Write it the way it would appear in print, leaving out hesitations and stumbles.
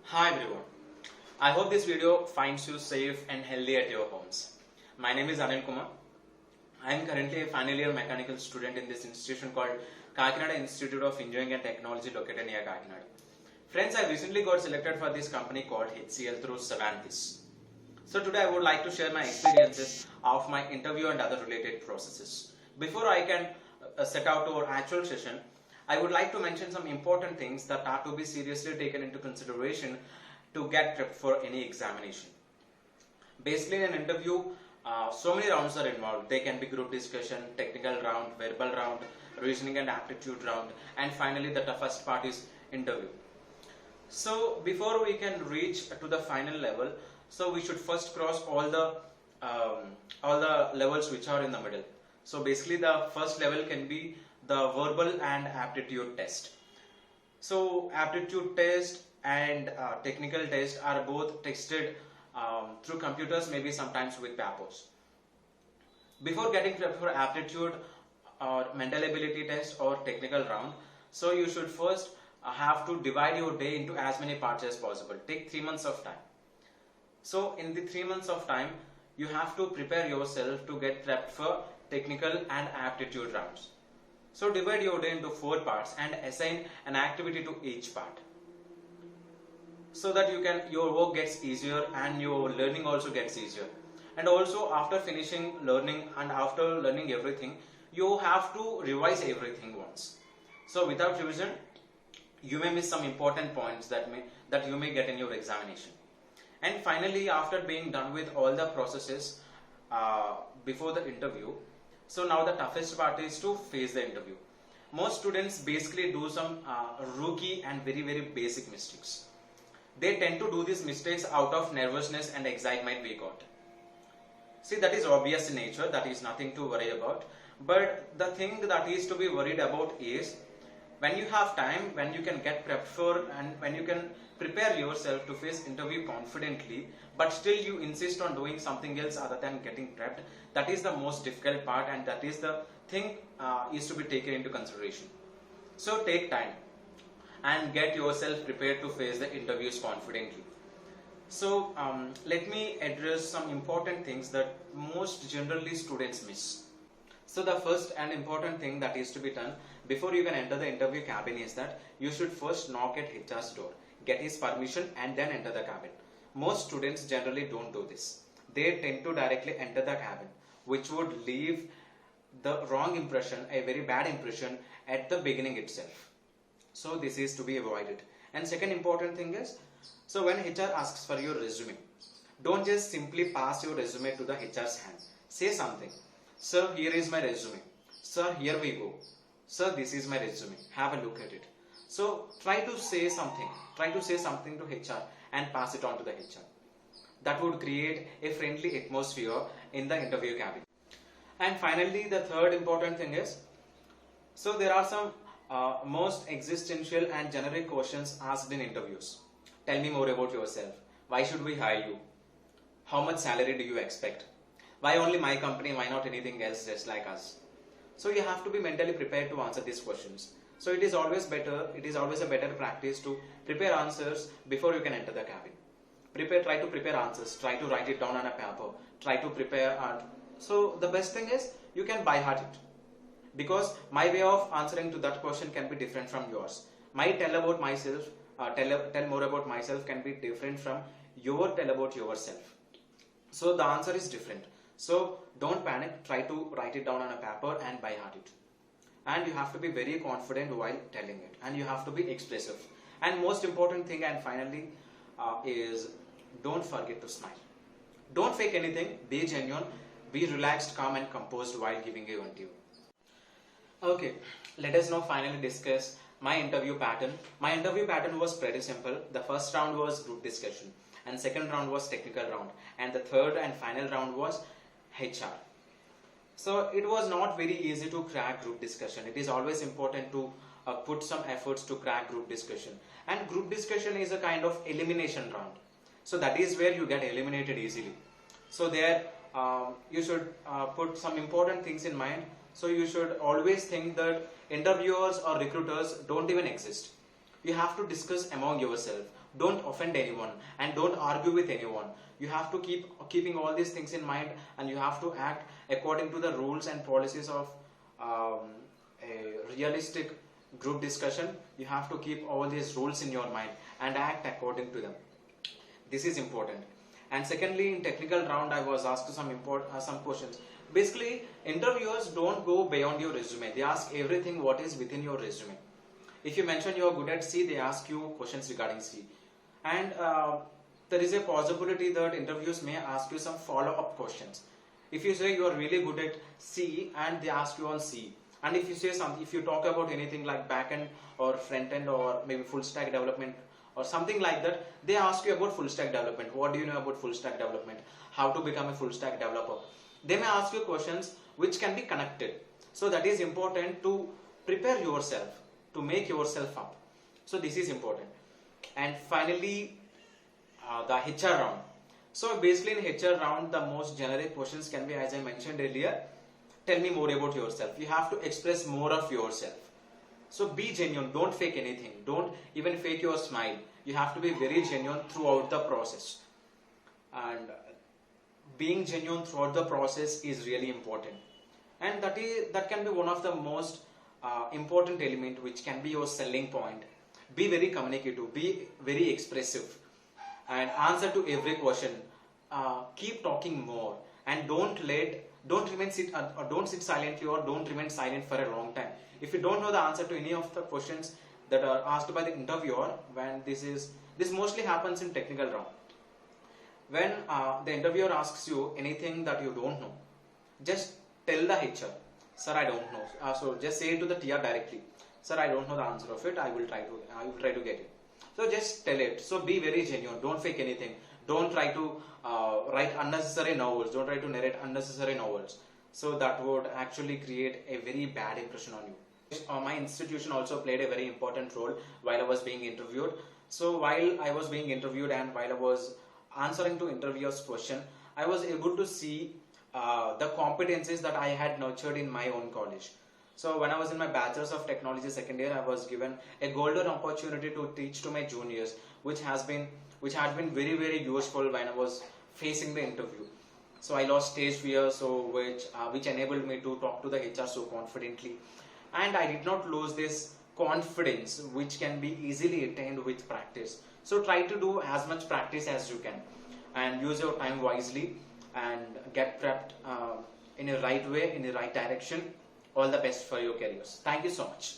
Hi everyone. I hope this video finds you safe and healthy at your homes. My name is Anil Kumar. I am currently a final year mechanical student in this institution called Kakinada Institute of Engineering and Technology located near Kakinada. Friends, I recently got selected for this company called HCL through Savanthis. So today I would like to share my experiences of my interview and other related processes. Before I can set out to our actual session, I would like to mention some important things that are to be seriously taken into consideration to get prepped for any examination. Basically, in an interview, so many rounds are involved. They can be group discussion, technical round, verbal round, reasoning and aptitude round, and finally the toughest part is interview. So before we can reach to the final level, so we should first cross all the levels which are in the middle. So basically the first level can be the verbal and aptitude test. So aptitude test and technical test are both tested through computers, maybe sometimes with papers. Before getting prepared for aptitude or mental ability test or technical round, so you should first have to divide your day into as many parts as possible. Take 3 months of time. So in the 3 months of time, you have to prepare yourself to get prepped for technical and aptitude rounds. So divide your day into 4 parts and assign an activity to each part, so that your work gets easier and your learning also gets easier. And also after finishing learning and after learning everything, you have to revise everything once. So without revision, you may miss some important points that you may get in your examination. And finally, after being done with all the processes before the interview, so now the toughest part is to face the interview. Most students basically do some rookie and very basic mistakes. They tend to do these mistakes out of nervousness and excitement we got. See, that is obvious in nature, that is nothing to worry about. But the thing that is to be worried about is when you have time, when you can get prepped for and when you can prepare yourself to face interview confidently, but still you insist on doing something else other than getting prepped. That is the most difficult part, and that is the thing is to be taken into consideration. So take time and get yourself prepared to face the interviews confidently. So let me address some important things that most generally students miss. So the first and important thing that is to be done before you can enter the interview cabin is that you should first knock at HR's door, get his permission, and then enter the cabin. Most students generally don't do this. They tend to directly enter the cabin, which would leave the wrong impression, a very bad impression at the beginning itself. So this is to be avoided. And second important thing is, so when HR asks for your resume, don't just simply pass your resume to the HR's hand. Say something. Sir, here is my resume. Sir, here we go. Sir, this is my resume. Have a look at it. So try to say something. Try to say something to HR and pass it on to the HR. That would create a friendly atmosphere in the interview cabin. And finally, the third important thing is, so there are some most existential and generic questions asked in interviews. Tell me more about yourself. Why should we hire you? How much salary do you expect? Why only my company? Why not anything else just like us? So you have to be mentally prepared to answer these questions. So it is always a better practice to prepare answers before you can enter the cabin. Try to prepare answers, try to write it down on a paper, try to prepare. So the best thing is you can by heart it. Because my way of answering to that question can be different from yours. My tell about myself, tell more about myself can be different from your tell about yourself. So the answer is different. So don't panic, try to write it down on a paper and by heart it. And you have to be very confident while telling it. And you have to be expressive. And most important thing and finally is don't forget to smile. Don't fake anything, be genuine, be relaxed, calm and composed while giving your interview. Okay, let us now finally discuss my interview pattern. My interview pattern was pretty simple. The first round was group discussion, and second round was technical round, and the third and final round was HR. So it was not very easy to crack group discussion. It is always important to put some efforts to crack group discussion, and group discussion is a kind of elimination round. So that is where you get eliminated easily. So there you should put some important things in mind. So you should always think that interviewers or recruiters don't even exist. You have to discuss among yourself. don't offend anyone, and don't argue with anyone. You have to keeping all these things in mind, and you have to act according to the rules and policies of a realistic group discussion. You have to keep all these rules in your mind and act according to them. This is important. And secondly, in technical round, I was asked some questions. Basically, interviewers don't go beyond your resume. They ask everything what is within your resume. If you mention you are good at C, they ask you questions regarding C. And there is a possibility that interviews may ask you some follow-up questions. If you say you are really good at C and they ask you on C, and if you say something, if you talk about anything like back-end or front-end or maybe full-stack development or something like that, they ask you about full-stack development. What do you know about full-stack development? How to become a full-stack developer? They may ask you questions which can be connected. So that is important to prepare yourself, to make yourself up. So this is important. And finally, the HR round. So basically in HR round, the most generic questions can be, as I mentioned earlier, tell me more about yourself. You have to express more of yourself. So be genuine, don't fake anything. Don't even fake your smile. You have to be very genuine throughout the process. And being genuine throughout the process is really important. And that can be one of the most important element which can be your selling point. Be very communicative, be very expressive, and answer to every question. Keep talking more, and don't sit silently, or don't remain silent for a long time. If you don't know the answer to any of the questions that are asked by the interviewer, when this mostly happens in technical round. When the interviewer asks you anything that you don't know, just tell the HR, sir, I don't know. So just say it to the TR directly, sir, I don't know the answer of it. I will try to get it. So just tell it. So be very genuine. Don't fake anything. Don't try to write unnecessary novels. Don't try to narrate unnecessary novels. So that would actually create a very bad impression on you. My institution also played a very important role while I was being interviewed. So while I was being interviewed and while I was answering to interviewers' question, I was able to see the competencies that I had nurtured in my own college. So when I was in my Bachelor's of Technology second year, I was given a golden opportunity to teach to my juniors, which had been very, very useful when I was facing the interview. So I lost stage fear, which enabled me to talk to the HR so confidently, and I did not lose this confidence, which can be easily attained with practice. So try to do as much practice as you can, and use your time wisely, and get prepped in a right way, in the right direction. All the best for your careers. Thank you so much.